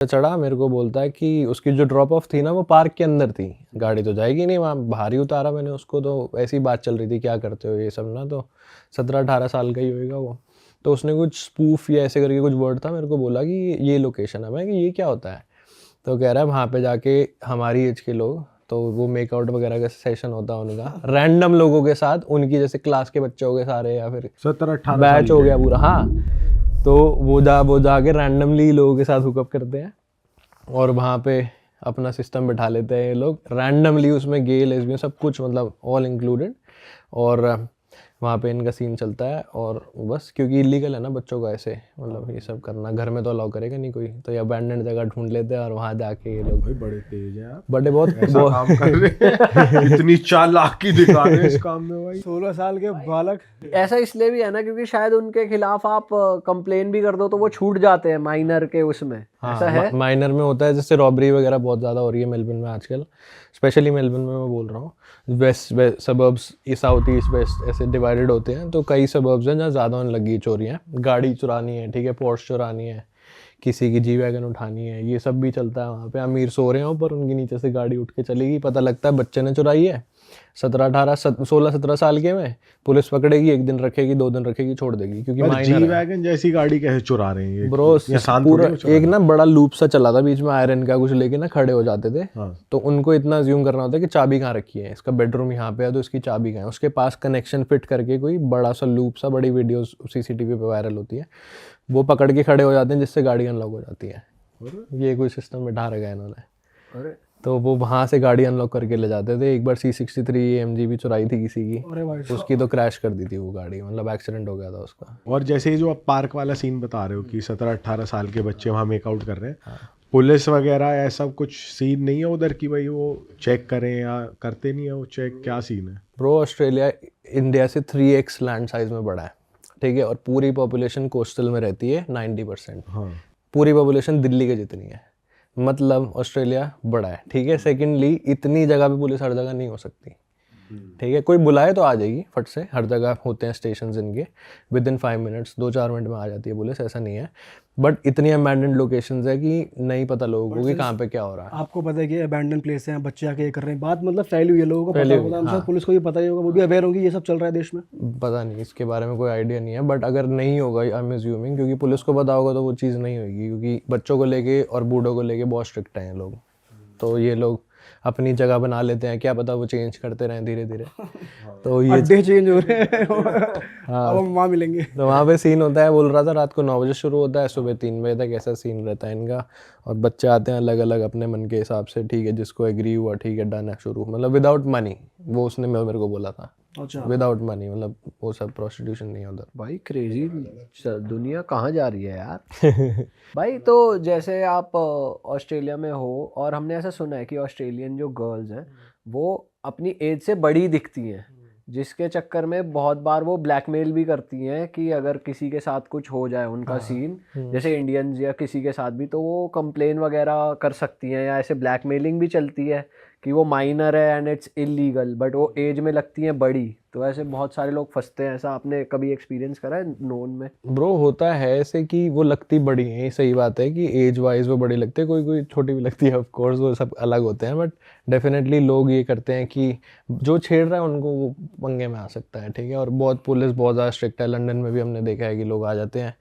चढ़ा, मेरे को बोलता है कि उसकी जो ड्रॉप ऑफ थी ना वो पार्क के अंदर थी, गाड़ी तो जाएगी नहीं वहाँ, बाहर ही उतारा मैंने उसको। तो ऐसी बात चल रही थी क्या करते हो ये सब ना, तो 17-18 साल का ही होएगा वो। तो उसने कुछ स्पूफ या ऐसे करके कुछ वर्ड था, मेरे को बोला कि ये लोकेशन है। मैं कि ये क्या होता है? तो कह रहा है वहाँ पे जाके हमारी एज के लोग, तो वो मेकआउट वगैरह का सेशन होता है उनका रैंडम लोगों के साथ, उनकी जैसे क्लास के बच्चे हो गए सारे या फिर 17-18 बैच हो गया पूरा, हाँ। तो वो जाके रैंडमली लोगों के साथ हुकअप करते हैं और वहाँ पे अपना सिस्टम बिठा लेते हैं ये लोग रैंडमली, उसमें गे लेस्बियन सब कुछ, मतलब ऑल इंक्लूडेड। और वहाँ पे इनका सीन चलता है और बस, क्योंकि इलीगल है ना बच्चों का ऐसे मतलब ये सब करना, घर में तो अलाउ करेगा नहीं कोई, तो ये अबैंडन्ड जगह ढूंढ लेते हैं और वहाँ जाके ये लोग। भाई बड़े तेज हैं आप, बड़े बहुत ऐसा काम कर रहे हैं इतनी चालाकी दिखा रहे हैं इस काम में भाई। 16 साल के बालक। ऐसा इसलिए भी है ना क्योंकि शायद उनके खिलाफ आप कंप्लेन भी कर दो तो वो छूट जाते हैं माइनर के उसमें। ऐसा है माइनर में होता है, जैसे रॉबरी वगैरह बहुत ज़्यादा हो रही है मेलबर्न में आजकल, स्पेशली मेलबर्न में मैं बोल रहा हूँ। West suburbs, south east west ऐसे डिवाइडेड होते हैं, तो कई सबर्ब्स हैं जहाँ ज़्यादा होने लगी चोरियाँ, गाड़ी चुरानी है, ठीक है, पोर्श चुरानी है, किसी की जी वैगन उठानी है, ये सब भी चलता है वहाँ पे। अमीर सो रहे हैं ऊपर, उनके नीचे से गाड़ी उठ के चलेगी, पता लगता है बच्चे ने चुराई है, 16-17 साल के में पुलिस पकड़ेगी, 1 दिन रखेगी, 2 दिन रखेगी, छोड़ देगी, क्योंकि जी माइनर है। वैगन जैसी गाड़ी कैसे चुरा रहे हैं ये? ब्रो आसान पूरा थोड़ी है एक ना बड़ा लूप सा चला था बीच में, आयरन का कुछ लेके ना खड़े हो जाते थे। हाँ। तो उनको इतना अज्यूम करना होता है कि चाबी कहाँ रखी है, इसका बेडरूम यहाँ पे है तो इसकी चाबी कहाँ है, उसके पास कनेक्शन फिट करके कोई बड़ा सा लूप सा, बड़ी वीडियोस सीसीटीवी पे वायरल होती है, वो पकड़ के खड़े हो जाते हैं जिससे गाड़ी अनलॉक हो जाती है। ये कोई सिस्टम बिठा रखा है इन्होंने। अरे तो वो वहाँ से गाड़ी अनलॉक करके ले जाते थे। एक बार C63 AMG भी चुराई थी किसी की, अरे भाई उसकी तो क्रैश कर दी थी वो गाड़ी, मतलब एक्सीडेंट हो गया था उसका। और जैसे जो आप पार्क वाला सीन बता रहे हो कि 17-18 साल के बच्चे वहाँ मेकआउट कर रहे हैं, पुलिस वगैरह ऐसा कुछ सीन नहीं है उधर कि भाई वो चेक करें या करते नहीं है वो चेक? क्या सीन है? ब्रो ऑस्ट्रेलिया इंडिया से 3x लैंड साइज में बड़ा है, ठीक है, और पूरी पॉपुलेशन कोस्टल में रहती है 90%। हाँ। पूरी पॉपुलेशन दिल्ली के जितनी है, मतलब ऑस्ट्रेलिया बड़ा है, ठीक है। सेकेंडली इतनी जगह पे पुलिस हर जगह नहीं हो सकती, ठीक है। कोई बुलाए तो आ जाएगी फट से, हर जगह होते हैं स्टेशन इनके, विद इन 5 मिनट्स 2-4 मिनट में आ जाती है पुलिस, ऐसा नहीं है। बट इतनी अबैंडन्ड लोकेशंस है कि नहीं पता लोगों को कि कहाँ पे क्या हो रहा है। आपको पता है कि अबैंडन प्लेस है, बच्चे आके ये कर रहे हैं, बात मतलब फैली हुई है, लोगों को फैली पता हुई होगा, है, हम हाँ। सब पुलिस को भी पता ही होगा, वो भी अवेयर होंगी ये सब चल रहा है देश में। पता नहीं, इसके बारे में कोई आइडिया नहीं है, बट अगर नहीं होगा, आई एम अज्यूमिंग, क्योंकि पुलिस को पता होगा तो वो चीज़ नहीं होगी, क्योंकि बच्चों को लेके और बूढ़ों को लेके बहुत स्ट्रिक्ट हैं ये लोग। तो ये लोग अपनी जगह बना लेते हैं, क्या पता वो चेंज करते रहें धीरे धीरे। तो ये अड्डे चेंज हो रहे हैं हाँ, अब हम वहाँ मिलेंगे। तो वहाँ पे सीन होता है, बोल रहा था रात को 9 बजे शुरू होता है, सुबह 3 बजे तक, ऐसा सीन रहता है इनका। और बच्चे आते हैं अलग अलग अपने मन के हिसाब से, ठीक है, जिसको एग्री हुआ ठीक है डन है शुरू, मतलब विदाउट मनी, वो उसने मेरे को बोला था, अच्छा विदाउट मनी, मतलब वो सब प्रोस्टिट्यूशन नहीं है उधर। भाई क्रेजी दुनिया कहाँ जा रही है यार। भाई तो जैसे आप ऑस्ट्रेलिया में हो और हमने ऐसा सुना है कि ऑस्ट्रेलियन जो गर्ल्स हैं वो अपनी एज से बड़ी दिखती हैं, जिसके चक्कर में बहुत बार वो ब्लैकमेल भी करती हैं कि अगर किसी के साथ कुछ हो जाए उनका सीन, जैसे इंडियंस या किसी के साथ भी, तो वो कंप्लेन वगैरह कर सकती हैं, या ऐसे ब्लैकमेलिंग भी चलती है कि वो माइनर है एंड इट्स इलीगल, बट वो एज में लगती हैं बड़ी, तो ऐसे बहुत सारे लोग फंसते हैं। ऐसा आपने कभी एक्सपीरियंस करा है नोन में? ब्रो होता है ऐसे कि वो लगती बड़ी है, ये सही बात है कि एज वाइज वो बड़ी लगती है, कोई कोई छोटी भी लगती है, ऑफ कोर्स वो सब अलग होते हैं, बट डेफिनेटली लोग ये करते हैं कि जो छेड़ रहा है उनको वो पंगे में आ सकता है, ठीक है। और बहुत पुलिस बहुत ज़्यादा स्ट्रिक्ट है, लंदन में भी हमने देखा है कि लोग आ जाते हैं,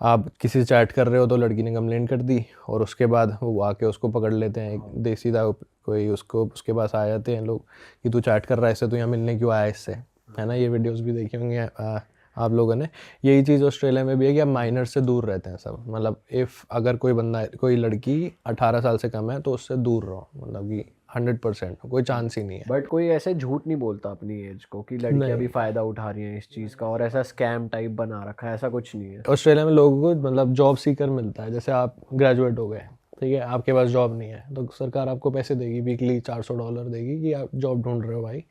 आप किसी से चैट कर रहे हो तो लड़की ने कंप्लेंट कर दी और उसके बाद वो आके उसको पकड़ लेते हैं, एक देसी दा कोई, उसको उसके पास आ जाते हैं लोग कि तू चैट कर रहा है इससे, तू यहाँ मिलने क्यों आया इससे, है ना। ये वीडियोस भी देखी होंगी आप लोगों ने। यही चीज़ ऑस्ट्रेलिया में भी है कि आप माइनर से दूर रहते हैं सब, मतलब इफ़ अगर कोई बंदा, कोई लड़की 18 साल से कम है तो उससे दूर रहो, मतलब कि 100% कोई चांस ही नहीं है। बट कोई ऐसे झूठ नहीं बोलता अपनी एज को कि लड़कियां भी फ़ायदा उठा रही हैं इस चीज़ का, और ऐसा स्कैम टाइप बना रखा है, ऐसा कुछ नहीं है। ऑस्ट्रेलिया में लोगों को मतलब जॉब सीकर मिलता है, जैसे आप ग्रेजुएट हो गए, ठीक है, आपके पास जॉब नहीं है, तो सरकार आपको पैसे देगी, वीकली $400 देगी कि आप जॉब ढूंढ रहे हो भाई,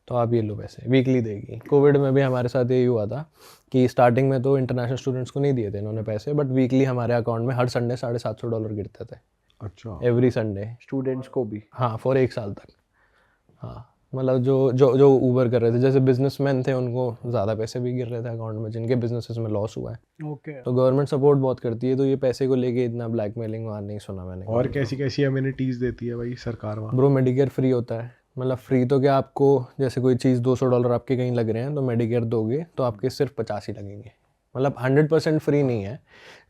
तो आप ये लो पैसे, वीकली देगी। कोविड में भी हमारे साथ यही हुआ था कि स्टार्टिंग में तो इंटरनेशनल स्टूडेंट्स को नहीं दिए थे इन्होंने पैसे, बट वीकली हमारे अकाउंट में हर संडे $750 गिरते थे, अच्छा। एवरी संडे, स्टूडेंट्स को भी? हाँ, फॉर 1 साल तक, हाँ। मतलब जो ऊबर कर रहे थे, जैसे बिजनेसमैन थे उनको ज़्यादा पैसे भी गिर रहे थे अकाउंट में, जिनके बिजनेसेस में लॉस हुआ है। ओके। तो गवर्नमेंट सपोर्ट बहुत करती है, तो ये पैसे को लेके इतना ब्लैकमेलिंग वहाँ नहीं सुना मैंने। और कैसी कैसी अम्यूनिटीज देती है भाई सरकार वहाँ? ब्रो मेडिकेयर फ्री होता है, मतलब फ्री तो क्या, आपको जैसे कोई चीज़ $200 आपके कहीं लग रहे हैं तो मेडिकेयर दोगे तो आपके सिर्फ 50 ही लगेंगे, मतलब 100% फ्री नहीं है।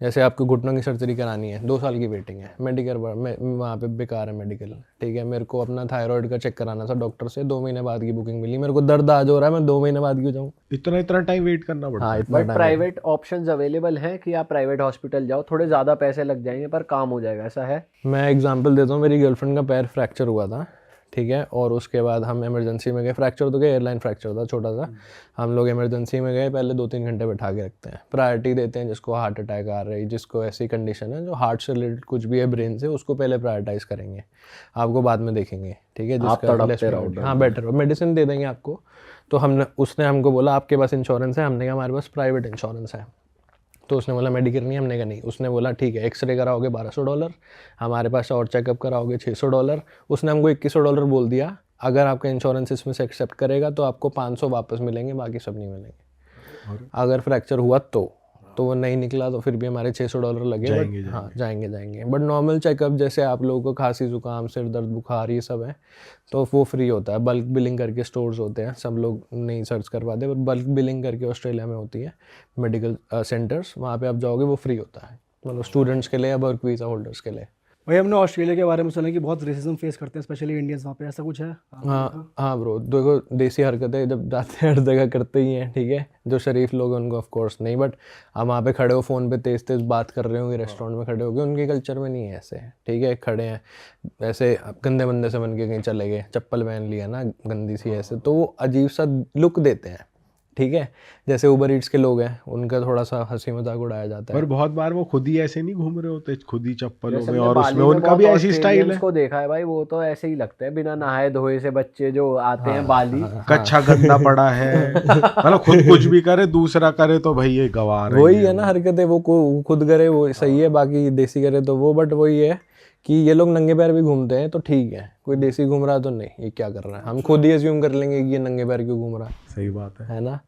जैसे आपको घुटनों की सर्जरी करानी है, 2 साल की वेटिंग है, मेडिकेयर वहाँ पे बेकार है मेडिकल, ठीक है। मेरे को अपना थायराइड का चेक कराना था डॉक्टर से, 2 महीने बाद की बुकिंग मिली, मेरे को दर्द आज हो रहा है, मैं 2 महीने बाद क्यों जाऊँ? इतना टाइम वेट करना पड़ता हाँ है? इतना but time. Private options available हैं कि आप प्राइवेट हॉस्पिटल जाओ, थोड़े ज़्यादा पैसे लग जाएंगे पर काम हो जाएगा, ऐसा है? मैं एग्जांपल देता हूँ, मेरी गर्लफ्रेंड का पैर फ्रैक्चर हुआ था, ठीक है, और उसके बाद हम इमरजेंसी में गए। फ्रैक्चर तो क्या, एयरलाइन फ्रैक्चर था छोटा सा। हम लोग इमरजेंसी में गए, पहले 2-3 घंटे बैठा के रखते हैं, प्रायोरिटी देते हैं जिसको हार्ट अटैक आ रही है, जिसको ऐसी कंडीशन है जो हार्ट से रिलेटेड कुछ भी है ब्रेन से, उसको पहले प्रायोरिटाइज करेंगे, आपको बाद में देखेंगे, ठीक है। आप तड़पते रहो, हाँ बेटर हो, मेडिसिन दे देंगे आपको। तो उसने हमको बोला आपके पास इंश्योरेंस है, हमने कहा हमारे पास प्राइवेट इंश्योरेंस है। तो उसने बोला मेडिकेयर नहीं, हमने कहा नहीं। उसने बोला ठीक है, एक्सरे कराओगे $1200, हमारे पास और चेकअप कराओगे $600। उसने हमको $2100 बोल दिया, अगर आपका इंश्योरेंस इसमें से एक्सेप्ट करेगा तो आपको 500 वापस मिलेंगे, बाकी सब नहीं मिलेंगे। अगर फ्रैक्चर हुआ तो वो नहीं निकला तो फिर भी हमारे $600 लगे। जाएंगे, हाँ जाएंगे। बट नॉर्मल चेकअप जैसे आप लोगों को खांसी जुकाम सिर दर्द बुखार ये सब है तो वो फ्री होता है। बल्क बिलिंग करके स्टोर्स होते हैं, सब लोग नहीं सर्च कर पाते, बट बल्क बिलिंग करके ऑस्ट्रेलिया में होती है मेडिकल सेंटर्स, वहाँ पे आप जाओगे वो फ्री होता है, मतलब स्टूडेंट्स के लिए या वर्क वीज़ा होल्डर्स के लिए। भाई हमने ऑस्ट्रेलिया के बारे में सुना कि बहुत रेसिज्म फेस करते हैं स्पेशली इंडियंस वहाँ पे, ऐसा कुछ है? हाँ ब्रो, देखो देसी हरकतें जब जाते हैं हर जगह करते ही हैं, ठीक है। जो शरीफ लोग हैं उनको ऑफ कोर्स नहीं, बट आप वहाँ पे खड़े हो फ़ोन पे तेज़ तेज़ बात कर रहे होंगे, रेस्टोरेंट में खड़े होंगे, उनके कल्चर में नहीं है ऐसे, ठीक है। खड़े हैं ऐसे गंदे बंदे से बन के कहीं चले गए, चप्पल पहन लिया ना गंदी सी ऐसे, तो वो अजीब सा लुक देते हैं, ठीक है। जैसे उबर ईट्स के लोग हैं, उनका थोड़ा सा हंसी मजाक उड़ाया जाता है। पर बहुत बार वो खुद ही ऐसे नहीं घूम रहे होते, खुद ही चप्पलों जैसे में, हमने और बाली उसमें में उनका बहुत भी ऐसी स्टाइल ऑस्ट्रेलियंस है। को देखा है भाई, वो तो ऐसे ही लगता है बिना नहाए धोए से बच्चे जो आते हैं बाली। कच्चा गंदा पड़ा है, मतलब खुद कुछ भी करे दूसरा करे तो भाई ये गवार वही है ना हरकतें, वो खुद करे वो सही है, बाकी देसी करे तो वो। बट वही है कि ये लोग नंगे पैर भी घूमते हैं तो ठीक है, कोई देसी घूम रहा है तो नहीं, ये क्या कर रहा है, हम खुद ही एज्यूम कर लेंगे कि ये नंगे पैर क्यों घूम रहा है। सही बात है। ना।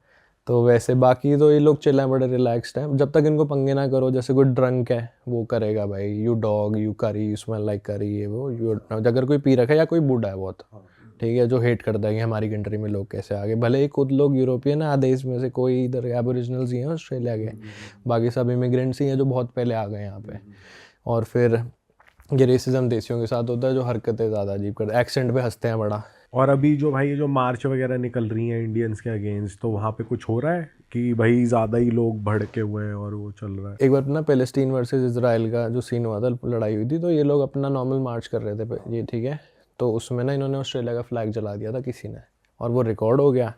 तो वैसे बाकी तो ये लोग चिल हैं, बड़े रिलैक्स्ड हैं, जब तक इनको पंगे ना करो। जैसे कोई ड्रंक है वो करेगा भाई, यू डॉग यू करी यू स्मेल लाइक करी, ये वो यू, अगर कोई पी रखा है या कोई बूढ़ा है बहुत, ठीक है, जो हेट करता है कि हमारी कंट्री में लोग कैसे आगे, भले ही खुद लोग यूरोपियन है आधे इसमें से, कोई इधर एबोरिजिनल्स ही हैं ऑस्ट्रेलिया के, बाकी सब इमिग्रेंट्स ही हैं जो बहुत पहले आ गए यहाँ पे। और फिर ये रेसिज्म देसियों के साथ होता है, जो हरकतें ज़्यादा अजीब करते हैं, एक्सेंट पे हंसते हैं बड़ा। और अभी जो भाई जो मार्च वगैरह निकल रही हैं इंडियंस के अगेंस्ट, तो वहाँ पे कुछ हो रहा है कि भाई ज़्यादा ही लोग भड़के हुए हैं और वो चल रहा है? एक बार ना पैलेस्टीन वर्सेस इजराइल का जो सीन हुआ था, लड़ाई हुई थी, तो ये लोग अपना नॉर्मल मार्च कर रहे थे ये, ठीक है। तो उसमें ना इन्होंने ऑस्ट्रेलिया का फ्लैग जला दिया था किसी ने, और वो रिकॉर्ड हो गया।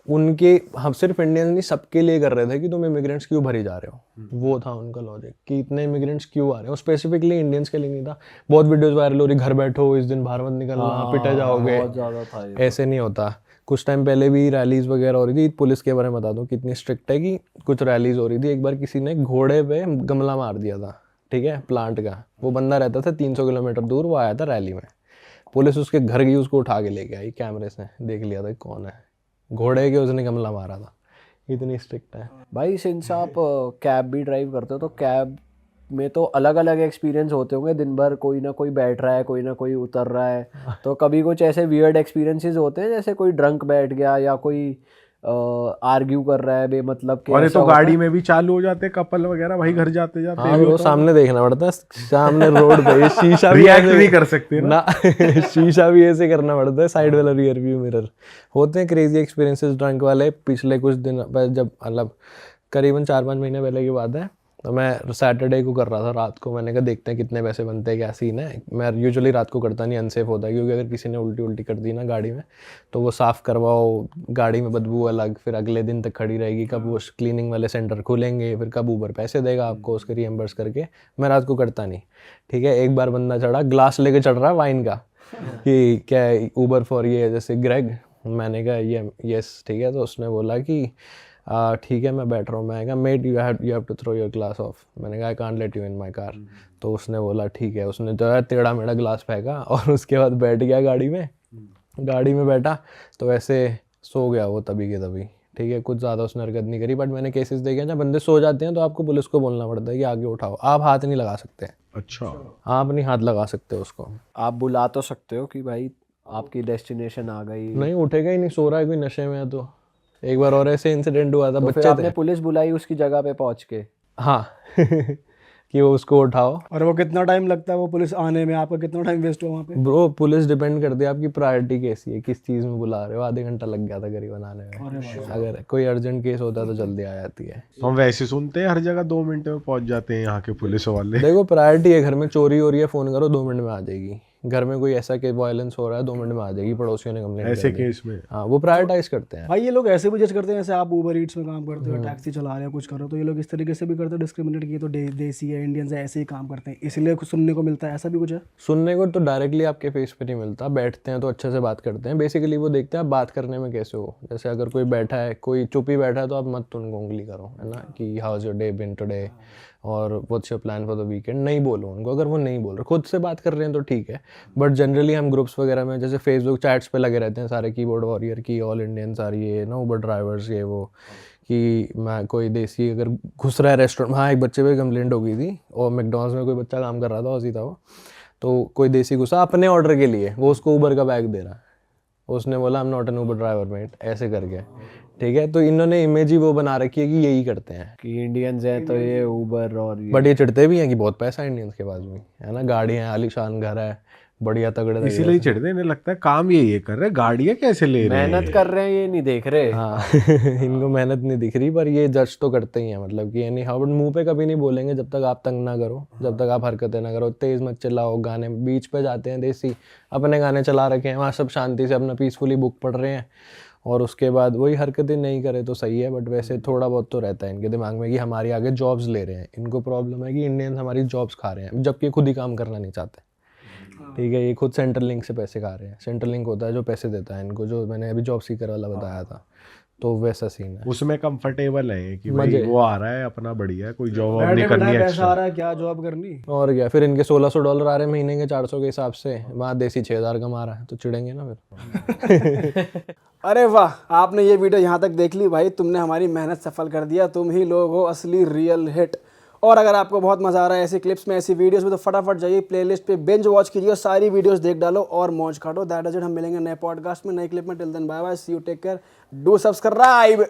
उनके, हम सिर्फ इंडियन नहीं सबके लिए कर रहे थे कि तुम इमिग्रेंट्स क्यों भरी जा रहे हो, वो था उनका लॉजिक कि इतने इमिग्रेंट्स क्यों आ रहे हो, स्पेसिफिकली इंडियंस के लिए नहीं था। बहुत वीडियोस वायरल हो रही, घर बैठो इस दिन बाहर मत निकलना, पिटे जाओगे, बहुत ज़्यादा था ये। ऐसे नहीं होता। कुछ टाइम पहले भी रैलीज वगैरह हो रही थी, पुलिस के बारे में बता दूं कितनी स्ट्रिक्ट है कि कुछ रैलीज हो रही थी, एक बार किसी ने घोड़े पे गमला मार दिया था, ठीक है, प्लांट का। वो बंदा रहता था 300 किलोमीटर दूर, वो आया था रैली में, पुलिस उसके घर गई, उसको उठा के लेके आई, कैमरे से देख लिया था कौन है, घोड़े के उसने गमला मारा था। इतनी स्ट्रिक्ट है भाई। सिंस आप कैब भी ड्राइव करते हो तो कैब में तो अलग अलग एक्सपीरियंस होते होंगे, दिन भर कोई ना कोई बैठ रहा है, कोई ना कोई उतर रहा है, तो कभी कुछ ऐसे वियर्ड एक्सपीरियंसेस होते हैं, जैसे कोई ड्रंक बैठ गया या कोई आर्ग्यू कर रहा है बेमतलब के? और ये ऐसा तो होता गाड़ी है? में भी चालू हो जाते कपल वगैरह भाई, घर जाते जाते हाँ, वो सामने देखना पड़ता है, सामने रोड पे शीशा भी रिएक्ट ऐसे- नहीं कर सकते ना। शीशा भी ऐसे करना पड़ता है, साइड वाला रियर व्यू मिरर। होते हैं क्रेजी एक्सपीरियंसेस ड्रंक वाले। पिछले कुछ दिन जब मतलब करीबन 4-5 महीने पहले की बात है, तो मैं सैटरडे को कर रहा था रात को, मैंने कहा देखते हैं कितने पैसे बनते हैं, क्या सीन है। मैं यूजुअली रात को करता नहीं, अनसेफ होता है, क्योंकि अगर किसी ने उल्टी कर दी ना गाड़ी में तो वो साफ़ करवाओ, गाड़ी में बदबू अलग, फिर अगले दिन तक खड़ी रहेगी, कब वो क्लीनिंग वाले सेंटर खुलेंगे, फिर कब ऊबर पैसे देगा आपको उसके रिएम्बर्स करके। मैं रात को करता नहीं, ठीक है। एक बार बंदा चढ़ा, ग्लास लेके चढ़ रहा है वाइन का कि क्या ऊबर फॉर ये जैसे ग्रेग, मैंने कहा ये यस, ठीक है। तो उसने बोला कि ठीक है मैं बैठ रहा हूँ। मैं कहा mate you have to throw your glass off. मैंने कहा I can't let you in my car. तो उसने बोला ठीक है, उसने जो है टेढ़ा मेढ़ा ग्लास फेंका और उसके बाद बैठ गया गाड़ी में। गाड़ी में बैठा तो वैसे सो गया वो तभी के तभी, ठीक है, कुछ ज़्यादा उसने हरकत नहीं करी। बट मैंने केसेस देखे हैं जब बंदे सो जाते हैं तो आपको पुलिस को बोलना पड़ता है कि आगे उठाओ, आप हाथ नहीं लगा सकते, अच्छा, आप नहीं हाथ लगा सकते उसको। आप बुला तो सकते हो कि भाई आपकी डेस्टिनेशन आ गई, नहीं उठेगा ही नहीं, सो रहा है कोई नशे में है तो। एक बार और ऐसे इंसिडेंट हुआ था, तो फिर बच्चे आपने थे। पुलिस बुलाई उसकी जगह पे पहुंच के? हाँ कि वो उसको उठाओ। और वो कितना टाइम लगता है वो पुलिस आने में, आपका कितना टाइम वेस्ट हुआ वहाँ पे? ब्रो पुलिस डिपेंड करती है आपकी प्रायोरिटी कैसी है, किस चीज़ में बुला रहे हो। आधे घंटा लग गया था करीबन आने में, अगर कोई अर्जेंट केस होता है तो जल्दी आ जाती है। हम वैसे सुनते हैं हर जगह 2 मिनट में पहुंच जाते हैं यहाँ के पुलिस वाले। देखो प्रायोरिटी है, घर में चोरी हो रही है, फ़ोन करो 2 मिनट में आ जाएगी। घर में कोई ऐसा कि वायलेंस हो रहा है 2 मिनट में आ जाएगी, पड़ोसियों ने कंप्लेंट ऐसे कर दी। केस में हाँ वो प्रायोरिटाइज करते हैं। भाई ये लोग ऐसे भी जज करते हैं जैसे आप ऊबर ईट्स में काम करते हो, टैक्सी चला रहे हो, कुछ कर रहे हो, तो ये लोग इस तरीके से भी करते हो डिस्क्रिमिनेट किए तो देसी है, इंडियंस है, ऐसे ही काम करते हैं, इसलिए कुछ सुनने को मिलता है, ऐसा भी कुछ है? सुनने को तो डायरेक्टली आपके फेस पे नहीं मिलता, बैठते हैं तो अच्छे से बात करते हैं। बेसिकली वो देखते हैं आप बात करने में कैसे हो। जैसे अगर कोई बैठा है, कोई चुप ही बैठा है तो आप मत उनको उंगली करो, है ना, कि how is your day been today और what's your plan for the weekend, नहीं बोलो उनको। अगर वो नहीं बोल रहे, खुद से बात कर रहे हैं तो ठीक है। बट जनरली हम ग्रुप्स वगैरह में जैसे फेसबुक चैट्स पे लगे रहते हैं सारे कीबोर्ड वॉरियर की, ऑल इंडियंस आ रही है ना, उबर ड्राइवर्स ये वो, कि मैं कोई देसी अगर घुस रहा है रेस्टोरेंट। हाँ एक बच्चे पे कंप्लेंट हो गई थी, और मैकडॉनल्ड्स में कोई बच्चा काम कर रहा था, ऑसी था वो, तो कोई देसी घुसा अपने ऑर्डर के लिए, वो उसको उबर का बैग दे रहा है, उसने बोला I am not an Uber driver mate, ऐसे करके, ठीक है। तो इन्होंने इमेज ही वो बना रखी है कि यही करते हैं। कि इंडियंस हैं तो ये उबर और ये। बट ये चिढ़ते भी हैं कि बहुत पैसा है इंडियंस के पास भी, है ना, गाड़ियाँ हैं, आलीशान घर है, बढ़िया तगड़े तगड़े इसीलिए चिढ़ते, इन्हें लगता है काम ये कर रहे हैं, गाड़ियाँ कैसे ले रहे हैं। मेहनत कर रहे हैं ये नहीं देख रहे। हाँ इनको मेहनत नहीं दिख रही, पर ये जज तो करते ही हैं, मतलब कि एनी हाउ। बट मुंह पे कभी नहीं बोलेंगे जब तक आप तंग ना करो, जब तक आप हरकतें ना करो, तेज़ मत चिल्लाओ। गाने बीच पे जाते हैं देसी, अपने गाने चला रखे हैं, वहाँ सब शांति से अपना पीसफुली बुक पढ़ रहे हैं, और उसके बाद वही हरकतें नहीं करे तो सही है। बट वैसे थोड़ा बहुत तो रहता है इनके दिमाग में कि हमारी आगे जॉब्स ले रहे हैं। इनको प्रॉब्लम है कि इंडियंस हमारी जॉब्स खा रहे हैं, जबकि खुद ही काम करना नहीं चाहते, ठीक है। ये खुद सेंट्रल लिंक से पैसे खा रहे हैं। सेंट्रल लिंक होता है जो पैसे देता है इनको, जो मैंने अभी जॉब सीकर वाला बताया था, तो वैसा सीन है। उसमें कंफर्टेबल है कि भाई वो आ रहा है अपना बढ़िया है, कोई जॉब नहीं बैठे करनी बैठाए है पैसा आ एक्स्ट्रा। रहा है, क्या जॉब करनी? और क्या, फिर इनके $1600 आ रहे हैं महीने के 400 के हिसाब से, वहाँ देसी 6000 कमा रहा है, तो चिढ़ेंगे ना फिर। अरे वाह, आपने ये वीडियो यहाँ तक देख ली भाई, तुमने हमारी मेहनत सफल कर दिया, तुम ही लोग हो असली रियल हिट। और अगर आपको बहुत मज़ा आ रहा है ऐसी क्लिप्स में, ऐसी वीडियोस में, तो फटाफट जाइए प्लेलिस्ट पे बिंज वॉच कीजिए और सारी वीडियोस देख डालो और मौज काटो। That is it. हम मिलेंगे नए पॉडकास्ट में, नए क्लिप में। Till then bye bye, see you, take care, do subscribe.